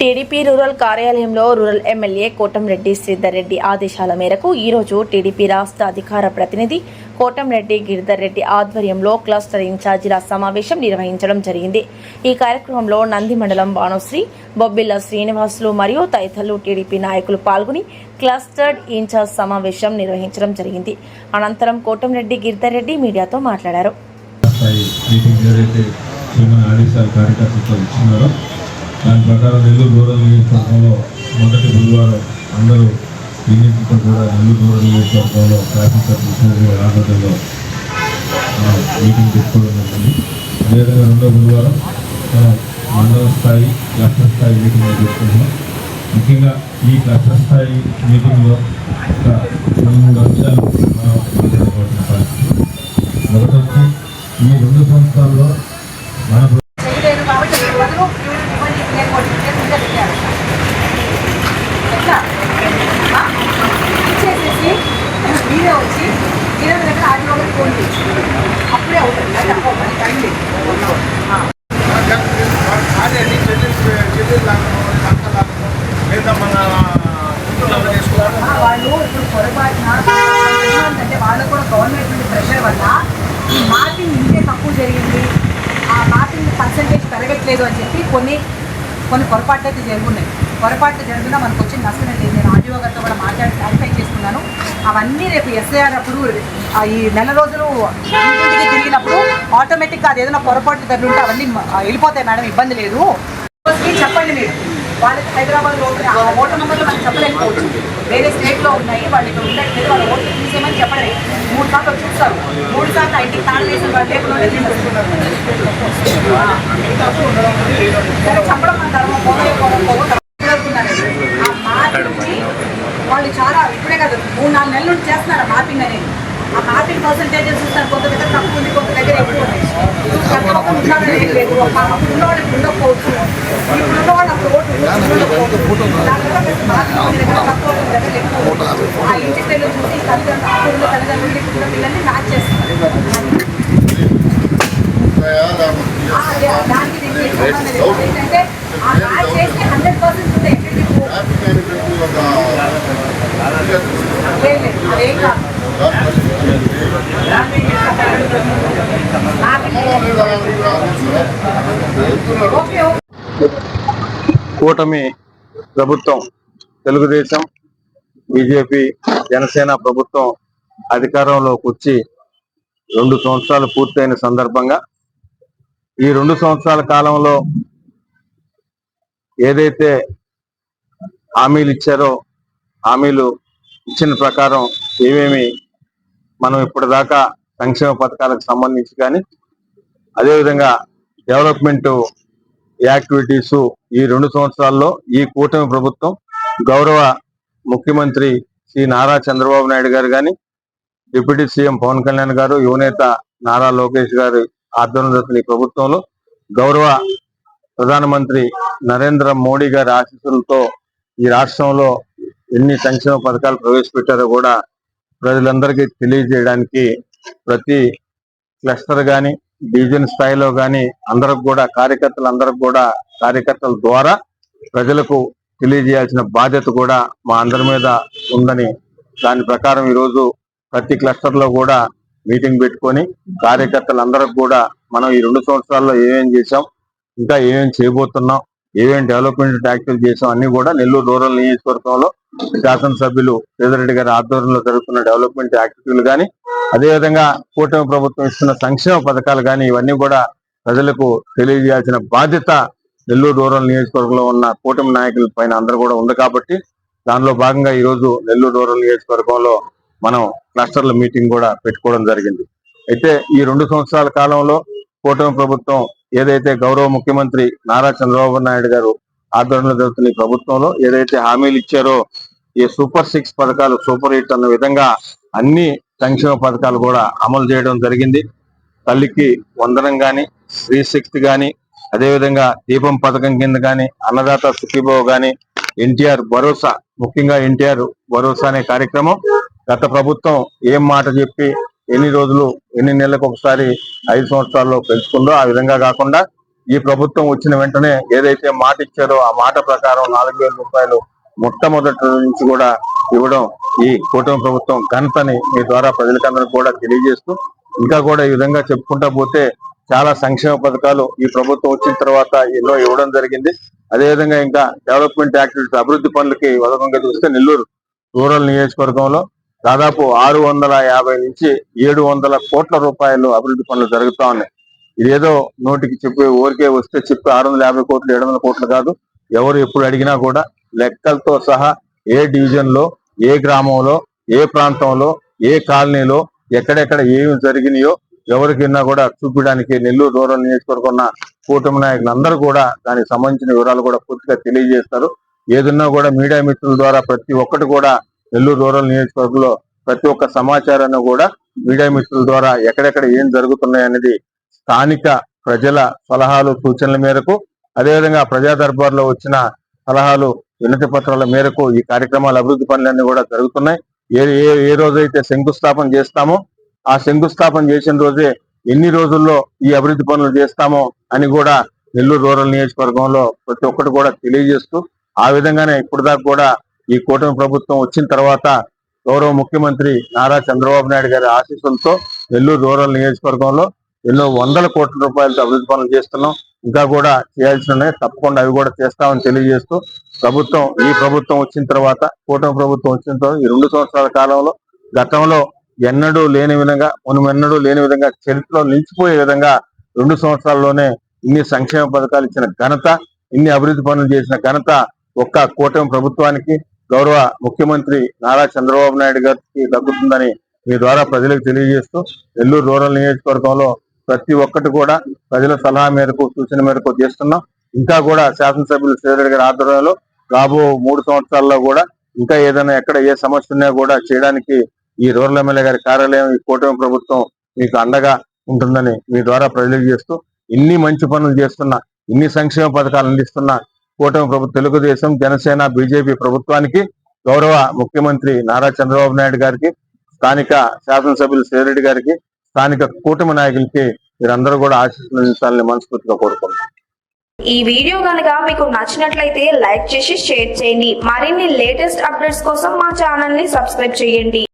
TDP rural కార్యాలయంలో rural MLA Kotamreddy Sridhar Reddy ఆదేశాల మేరకు ఈరోజు టీడీపీ రాష్ట్ర అధికార ప్రతినిధి కోటంరెడ్డి గిరిధర్ రెడ్డి ఆధ్వర్యంలో క్లస్టర్ ఇన్ఛార్జీల సమావేశం నిర్వహించడం జరిగింది. ఈ కార్యక్రమంలో నంది మండలం భానుశ్రీ, బొబ్బిల్ల శ్రీనివాసులు మరియు తదితరులు టీడీపీ నాయకులు పాల్గొని క్లస్టర్డ్ ఇన్ఛార్జ్ సమావేశం నిర్వహించడం జరిగింది. అనంతరం కోటంరెడ్డి గిరిధర్ రెడ్డి మీడియాతో మాట్లాడారు. దాని ప్రకారం నెల్లూరు రూరల్ నియోజకవర్గంలో మొదటి బుధవారం అందరూ యూనిట్లతో కూడా నెల్లూరు రూరల్ నియోజకవర్గంలో ట్రాఫిక్ ఆధ్వర్యంలో మీటింగ్ పెట్టుకోవడం జరిగింది. అదేవిధంగా రెండో బుధవారం మండల స్థాయి క్లస్టర్ స్థాయి మీటింగ్ పెట్టుకుంటున్నాం. ముఖ్యంగా ఈ క్లస్టర్ స్థాయి మీటింగ్లో ఒక 2-3 అంశాలు మాట్లాడుకోవాల్సిన పరిస్థితి. మొదటి వచ్చి ఈ 2 సంవత్సరాల్లో మన అప్పుడే అవుతుంది. వాళ్ళు ఇప్పుడు పొరపాటున అంటే వాళ్ళకు కూడా గవర్నమెంట్ నుండి ప్రెషర్ వల్ల ఈ మార్కింగ్ ఇంతే తక్కువ జరిగింది, ఆ మార్కింగ్ పర్సంటేజ్ పెరగట్లేదు అని చెప్పి కొన్ని పొరపాట్లు అయితే జరుగున్నాయి. పొరపాట్లు జరిగినా మనకు వచ్చిన నష్టం లేదు. నేను ఆర్డీఓ గారితో కూడా మాట్లాడి క్లారిఫై చేసుకున్నాను. అవన్నీ రేపు ఎస్ఐఆర్ అప్పుడు ఈ నెల రోజులు ఇంటింటికి తిరిగినప్పుడు ఆటోమేటిక్గా అది ఏదైనా పొరపాట్లు జరిగి ఉంటే అవన్నీ వెళ్ళిపోతాయి మేడం, ఇబ్బంది లేదు. చెప్పండి మీరు వాళ్ళకి హైదరాబాద్లో ఓటర్ నెంబర్లు మనం చెప్పలేకపోవచ్చు, వేరే స్టేట్లో ఉన్నాయి, వాళ్ళు ఇక్కడ ఉండట్లేదు, వాళ్ళ ఓట్లు తీసేయమని చెప్పండి. 3 సార్లు చూస్తారు, 3 సార్లు ఇంటికి తాళం వేసిన వాళ్ళు లేకుండా చెప్పడం మన ధర్మం. ఆ మార్పింగ్ వాళ్ళు చాలా ఇప్పుడే కదా 3-4 నెలల నుండి చేస్తున్నారు ఆ మార్పింగ్ అనేది. ఆ మార్పింగ్ పర్సంటేజెస్ చూస్తారు, కొంత దగ్గర తక్కువ ఉంది, కొంత దగ్గర ఎక్కువ ఉంది. లేదు ఉన్నవాడు ఉండకపోవచ్చు, ఉన్నవాడు అప్పుడు ఓటు ఆ ఇంటి పిల్లలు చూసి తల్లిదండ్రులు పిల్లల్ని మ్యాచ్ చేస్తున్నారు. దానికి ఏంటంటే ఆ మ్యాచ్ చేస్తే 100% ఉంటాయి. అదేం కాదు. కూటమి ప్రభుత్వం, తెలుగుదేశం, బీజేపీ, జనసేన ప్రభుత్వం అధికారంలోకి వచ్చి 2 సంవత్సరాలు పూర్తయిన సందర్భంగా ఈ 2 సంవత్సరాల కాలంలో ఏదైతే హామీలు ఇచ్చారో హామీలు ఇచ్చిన ప్రకారం ఏమేమి మనం ఇప్పటిదాకా సంక్షేమ పథకాలకు సంబంధించి కానీ అదేవిధంగా డెవలప్మెంట్ యాక్టివిటీస్ ఈ 2 సంవత్సరాల్లో ఈ కూటమి ప్రభుత్వం గౌరవ ముఖ్యమంత్రి శ్రీ నారా చంద్రబాబు నాయుడు గారు కానీ, డిప్యూటీ సీఎం పవన్ కళ్యాణ్ గారు, యువనేత నారా లోకేష్ గారి ఆధ్వర్యంలో ఈ ప్రభుత్వంలో గౌరవ ప్రధానమంత్రి నరేంద్ర మోడీ గారి ఆశీస్సులతో ఈ రాష్ట్రంలో ఎన్ని సంక్షేమ పథకాలు ప్రవేశపెట్టారో కూడా ప్రజలందరికీ తెలియజేయడానికి ప్రతి క్లస్టర్ కానీ డివిజన్ స్థాయిలో కానీ అందరికి కూడా కార్యకర్తల ద్వారా ప్రజలకు తెలియజేయాల్సిన బాధ్యత కూడా మా అందరి మీద ఉందని, దాని ప్రకారం ఈరోజు ప్రతి క్లస్టర్ లో కూడా మీటింగ్ పెట్టుకొని కార్యకర్తలందరికి కూడా మనం ఈ 2 సంవత్సరాల్లో ఏమేం చేశాం, ఇంకా ఏమేమి చేయబోతున్నాం, ఏమేమి డెవలప్మెంట్ యాక్టివిటీ చేసాం అన్ని కూడా నెల్లూరు రూరల్ నియోజకవర్గంలో శాసనసభ్యులు శ్రీధర్ రెడ్డి గారి ఆధ్వర్యంలో జరుగుతున్న డెవలప్మెంట్ యాక్టివిటీలు కానీ అదేవిధంగా కూటమి ప్రభుత్వం ఇస్తున్న సంక్షేమ పథకాలు కానీ ఇవన్నీ కూడా ప్రజలకు తెలియజేయాల్సిన బాధ్యత నెల్లూరు రూరల్ నియోజకవర్గంలో ఉన్న కూటమి నాయకుల పైన అందరూ కూడా ఉంది. కాబట్టి దానిలో భాగంగా ఈరోజు నెల్లూరు రూరల్ నియోజకవర్గంలో మనం క్లస్టర్ల మీటింగ్ కూడా పెట్టుకోవడం జరిగింది. అయితే ఈ 2 సంవత్సరాల కాలంలో కూటమి ప్రభుత్వం ఏదైతే గౌరవ ముఖ్యమంత్రి నారా చంద్రబాబు నాయుడు గారు ఆధ్వర్యంలో జరుగుతున్న ఈ ప్రభుత్వంలో ఏదైతే హామీలు ఇచ్చారో ఈ సూపర్ 6 పథకాలు సూపర్ 8 అన్న విధంగా అన్ని సంక్షేమ పథకాలు కూడా అమలు చేయడం జరిగింది. తల్లికి వందనం కానీ, స్త్రీ శక్తి కానీ, అదేవిధంగా దీపం పథకం కింద కానీ, అన్నదాత సుఖీభవ కానీ, ఎన్టీఆర్ భరోసా, ముఖ్యంగా ఎన్టీఆర్ భరోసా అనే కార్యక్రమం గత ప్రభుత్వం ఏం మాట చెప్పి ఎన్ని నెలలకు ఒకసారి 5 సంవత్సరాల్లో పెంచుకుందో ఆ విధంగా కాకుండా ఈ ప్రభుత్వం వచ్చిన వెంటనే ఏదైతే మాట ఇచ్చారో ఆ మాట ప్రకారం 4,000 రూపాయలు మొట్టమొదటి నుంచి కూడా ఇవ్వడం ఈ కూటమి ప్రభుత్వం ఘనతని మీ ద్వారా ప్రజలకందరికీ కూడా తెలియజేస్తూ, ఇంకా కూడా ఈ విధంగా చెప్పుకుంటా పోతే చాలా సంక్షేమ పథకాలు ఈ ప్రభుత్వం వచ్చిన తర్వాత ఎన్నో ఇవ్వడం జరిగింది. అదేవిధంగా ఇంకా డెవలప్మెంట్ యాక్టివిటీస్ అభివృద్ధి పనులకి ఉదకంగా చూస్తే నెల్లూరు రూరల్ నియోజకవర్గంలో దాదాపు 650 నుంచి 700 కోట్ల రూపాయలు అభివృద్ధి పనులు జరుగుతా ఉన్నాయి. ఇదేదో నోటికి చెప్పి ఊరికే వస్తే చెప్పి 650 కోట్లు 700 కోట్లు కాదు. ఎవరు ఎప్పుడు అడిగినా కూడా లెక్కలతో సహా ఏ డివిజన్ లో, ఏ గ్రామంలో, ఏ ప్రాంతంలో, ఏ కాలనీలో ఎక్కడెక్కడ ఏమి జరిగినాయో ఎవరికైనా కూడా చూపించడానికి నెల్లూరు రూరల్ నియోజకవర్గం ఉన్న కూటమి నాయకులు అందరూ కూడా దానికి సంబంధించిన వివరాలు కూడా పూర్తిగా తెలియజేస్తారు. ఏదన్నా కూడా మీడియా మిత్రుల ద్వారా ప్రతి ఒక్కటి కూడా నెల్లూరు రూరల్ నియోజకవర్గంలో ప్రతి ఒక్క సమాచారాన్ని కూడా మీడియా మిత్రుల ద్వారా ఎక్కడెక్కడ ఏం జరుగుతున్నాయి అనేది స్థానిక ప్రజల సలహాలు సూచనల మేరకు, అదేవిధంగా ప్రజా దర్బార్లో వచ్చిన సలహాలు వినతి పత్రాల మేరకు ఈ కార్యక్రమాల అభివృద్ధి పనులన్నీ కూడా జరుగుతున్నాయి. ఏ రోజైతే శంకుస్థాపన చేస్తామో ఆ శంకుస్థాపన చేసిన రోజే ఎన్ని రోజుల్లో ఈ అభివృద్ధి పనులు చేస్తామో అని కూడా నెల్లూరు రూరల్ నియోజకవర్గంలో ప్రతి ఒక్కటి కూడా తెలియజేస్తూ, ఆ విధంగానే ఇప్పుడు దాకా కూడా ఈ కూటమి ప్రభుత్వం వచ్చిన తర్వాత గౌరవ ముఖ్యమంత్రి నారా చంద్రబాబు నాయుడు గారి ఆశీస్సులతో నెల్లూరు రూరల్ నియోజకవర్గంలో ఎన్నో 100 కోట్ల రూపాయలతో అభివృద్ధి పనులు చేస్తున్నాం. ఇంకా కూడా చేయాల్సిన తప్పకుండా అవి కూడా చేస్తామని తెలియజేస్తూ, ఈ ప్రభుత్వం వచ్చిన తర్వాత, కూటమి ప్రభుత్వం వచ్చిన తర్వాత ఈ 2 సంవత్సరాల కాలంలో గతంలో ఎన్నడూ లేని విధంగా, ఎన్నడూ లేని విధంగా చరిత్రలో నిలిచిపోయే విధంగా 2 సంవత్సరాల్లోనే ఇన్ని సంక్షేమ పథకాలు ఇచ్చిన ఘనత, ఇన్ని అభివృద్ధి పనులు చేసిన ఘనత ఒక్క కూటమి ప్రభుత్వానికి, గౌరవ ముఖ్యమంత్రి నారా చంద్రబాబు నాయుడు గారికి దక్కుతుందని మీ ద్వారా ప్రజలకు తెలియజేస్తూ, నెల్లూరు రూరల్ నియోజకవర్గంలో ప్రతి ఒక్కటి కూడా ప్రజల సలహా మేరకు, సూచన మేరకు చేస్తున్నాం. ఇంకా కూడా శాసనసభ్యులు శ్రీరెడ్డి గారి ఆధ్వర్యంలో రాబో 3 సంవత్సరాల్లో కూడా ఇంకా ఏదైనా ఎక్కడ ఏ సమస్య ఉన్నా కూడా చేయడానికి ఈ రూరల్ ఎమ్మెల్యే గారి కార్యాలయం, ఈ కూటమి ప్రభుత్వం మీకు అండగా ఉంటుందని మీ ద్వారా ప్రజలకు చేస్తూ, ఇన్ని మంచి పనులు చేస్తున్న, ఇన్ని సంక్షేమ పథకాలు అందిస్తున్న కూటమి ప్రభుత్వం, తెలుగుదేశం, జనసేన, బీజేపీ ప్రభుత్వానికి, గౌరవ ముఖ్యమంత్రి నారా చంద్రబాబు నాయుడు గారికి, స్థానిక శాసనసభ్యులు శ్రీరెడ్డి గారికి, స్థానిక కూటమి నాయకులకి మీరందరూ కూడా ఆశీస్సులు అందించాలని మనస్ఫూర్తిగా కోరుకుంటున్నాను. ఈ వీడియో కనుక మీకు నచ్చినట్లయితే లైక్ చేసి షేర్ చేయండి. మరిన్ని లేటెస్ట్ అప్డేట్స్ కోసం మా ఛానల్ ని సబ్స్క్రైబ్ చేయండి.